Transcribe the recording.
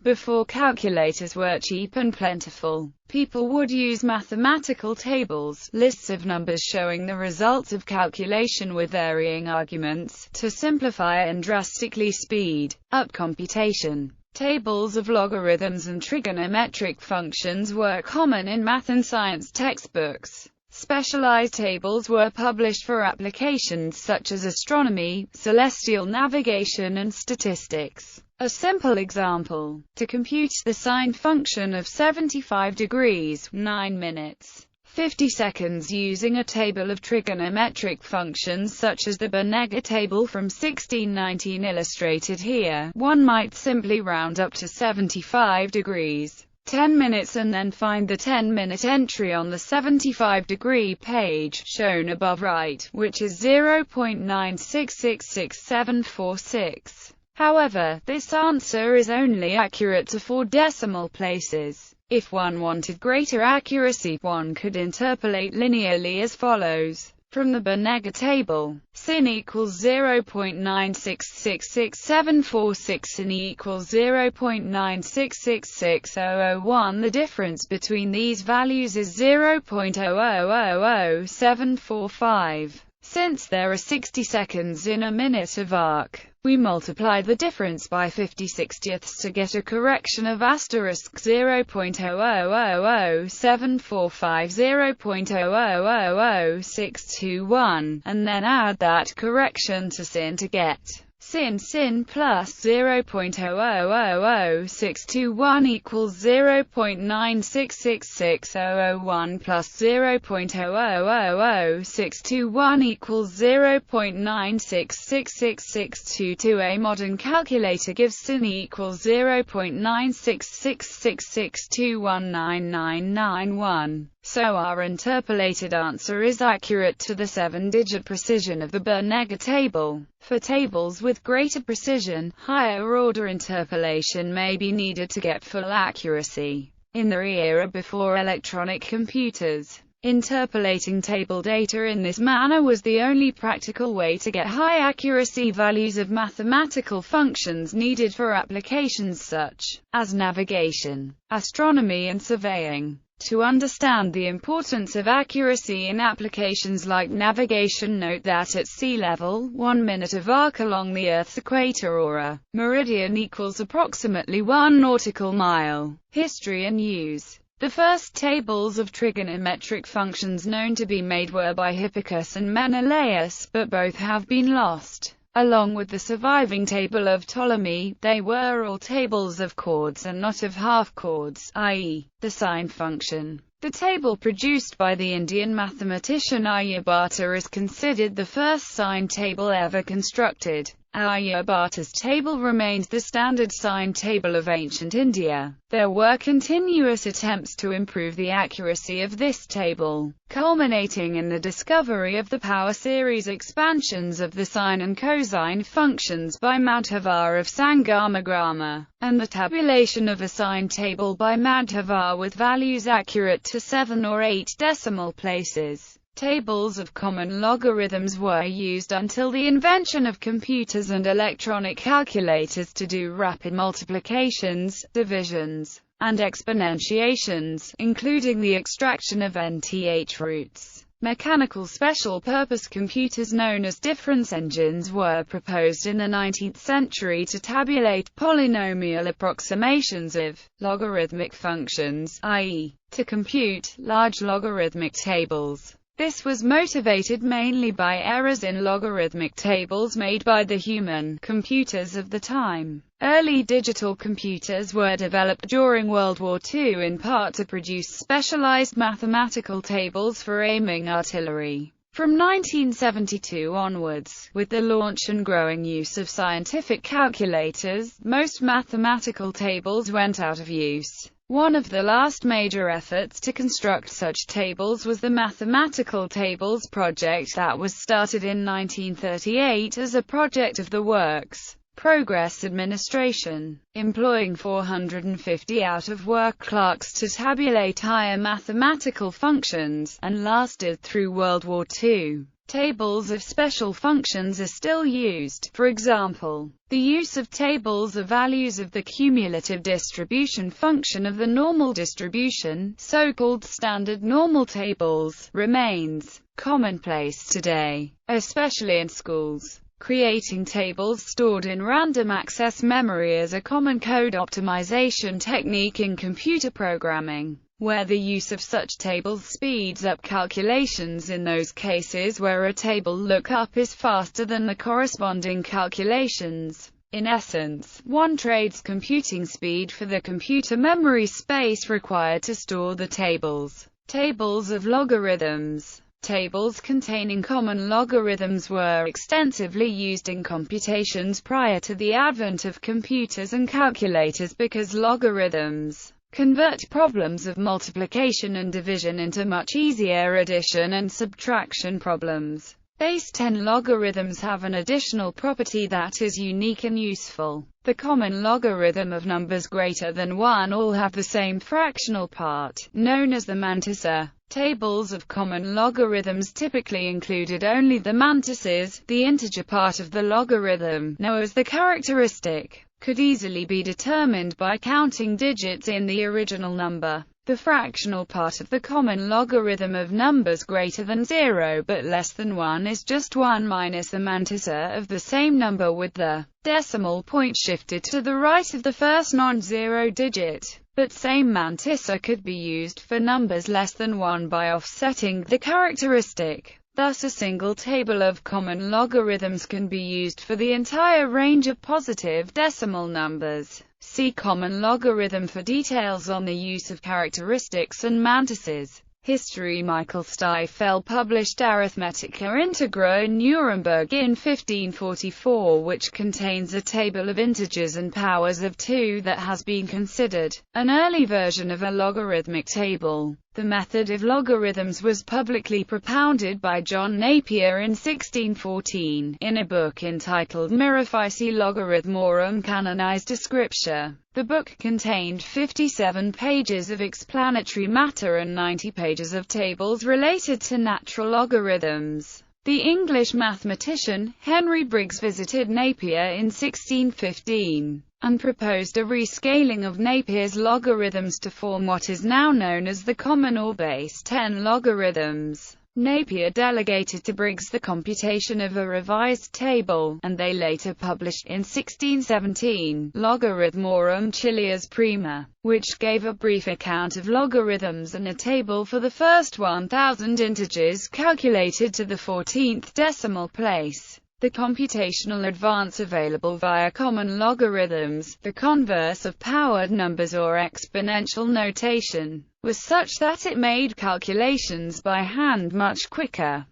Before calculators were cheap and plentiful, people would use mathematical tables, lists of numbers showing the results of calculation with varying arguments, to simplify and drastically speed up computation. Tables of logarithms and trigonometric functions were common in math and science textbooks. Specialized tables were published for applications such as astronomy, celestial navigation and statistics. A simple example: to compute the sine function of 75 degrees, 9 minutes, 50 seconds using a table of trigonometric functions such as the Benega table from 1619 illustrated here, one might simply round up to 75 degrees, 10 minutes and then find the 10-minute entry on the 75-degree page, shown above right, which is 0.9666746. However, this answer is only accurate to 4 decimal places. If one wanted greater accuracy, one could interpolate linearly as follows. From the Benega table, sin equals 0.9666746, sin equals 0.9666001. The difference between these values is 0.0000745. Since there are 60 seconds in a minute of arc, we multiply the difference by 50/60ths to get a correction of asterisk 0.0000745, 0.0000621, and then add that correction to sin to get sin plus 0.0000621 equals 0.9666001 plus 0.0000621 equals 0.9666622. A modern calculator gives sin equals 0.96666219991. So our interpolated answer is accurate to the 7-digit precision of the Benega table. For tables with greater precision, higher-order interpolation may be needed to get full accuracy. In the era before electronic computers, interpolating table data in this manner was the only practical way to get high accuracy values of mathematical functions needed for applications such as navigation, astronomy and surveying. To understand the importance of accuracy in applications like navigation, note that at sea level, 1 minute of arc along the Earth's equator or a meridian equals approximately 1 nautical mile. History and use. The first tables of trigonometric functions known to be made were by Hipparchus and Menelaus, but both have been lost. Along with the surviving table of Ptolemy, they were all tables of chords and not of half-chords, i.e., the sine function. The table produced by the Indian mathematician Aryabhata is considered the first sine table ever constructed. Aryabhata's table remains the standard sine table of ancient India. There were continuous attempts to improve the accuracy of this table, culminating in the discovery of the power series expansions of the sine and cosine functions by Madhava of Sangamagrama, and the tabulation of a sine table by Madhava with values accurate to 7 or 8 decimal places. Tables of common logarithms were used until the invention of computers and electronic calculators to do rapid multiplications, divisions, and exponentiations, including the extraction of nth roots. Mechanical special-purpose computers known as difference engines were proposed in the 19th century to tabulate polynomial approximations of logarithmic functions, i.e., to compute large logarithmic tables. This was motivated mainly by errors in logarithmic tables made by the human computers of the time. Early digital computers were developed during World War II in part to produce specialized mathematical tables for aiming artillery. From 1972 onwards, with the launch and growing use of scientific calculators, most mathematical tables went out of use. One of the last major efforts to construct such tables was the Mathematical Tables Project that was started in 1938 as a project of the Works Progress Administration, employing 450 out-of-work clerks to tabulate higher mathematical functions, and lasted through World War II. tables of special functions are still used. For example, the use of tables of values of the cumulative distribution function of the normal distribution, so-called standard normal tables, remains commonplace today, especially in schools. Creating tables stored in random access memory is a common code optimization technique in computer programming, where the use of such tables speeds up calculations in those cases where a table lookup is faster than the corresponding calculations. In essence, one trades computing speed for the computer memory space required to store the tables. Tables of logarithms. Tables containing common logarithms were extensively used in computations prior to the advent of computers and calculators because logarithms convert problems of multiplication and division into much easier addition and subtraction problems. Base 10 logarithms have an additional property that is unique and useful. The common logarithm of numbers greater than 1 all have the same fractional part, known as the mantissa. Tables of common logarithms typically included only the mantisses, the integer part of the logarithm, known as the characteristic, could easily be determined by counting digits in the original number. The fractional part of the common logarithm of numbers greater than 0 but less than 1 is just 1 minus the mantissa of the same number with the decimal point shifted to the right of the first non-zero digit. But same mantissa could be used for numbers less than 1 by offsetting the characteristic. Thus a single table of common logarithms can be used for the entire range of positive decimal numbers. See common logarithm for details on the use of characteristics and mantisses. History. Michael Stiefel published Arithmetica Integra in Nuremberg in 1544, which contains a table of integers and powers of 2 that has been considered an early version of a logarithmic table. The method of logarithms was publicly propounded by John Napier in 1614, in a book entitled Mirifici Logarithmorum Canonised Scripture. The book contained 57 pages of explanatory matter and 90 pages of tables related to natural logarithms. The English mathematician, Henry Briggs, visited Napier in 1615, and proposed a rescaling of Napier's logarithms to form what is now known as the common or base 10 logarithms. Napier delegated to Briggs the computation of a revised table, and they later published, in 1617, Logarithmorum Chilias Prima, which gave a brief account of logarithms and a table for the first 1,000 integers calculated to the 14th decimal place. The computational advance available via common logarithms, the converse of powered numbers or exponential notation, was such that it made calculations by hand much quicker.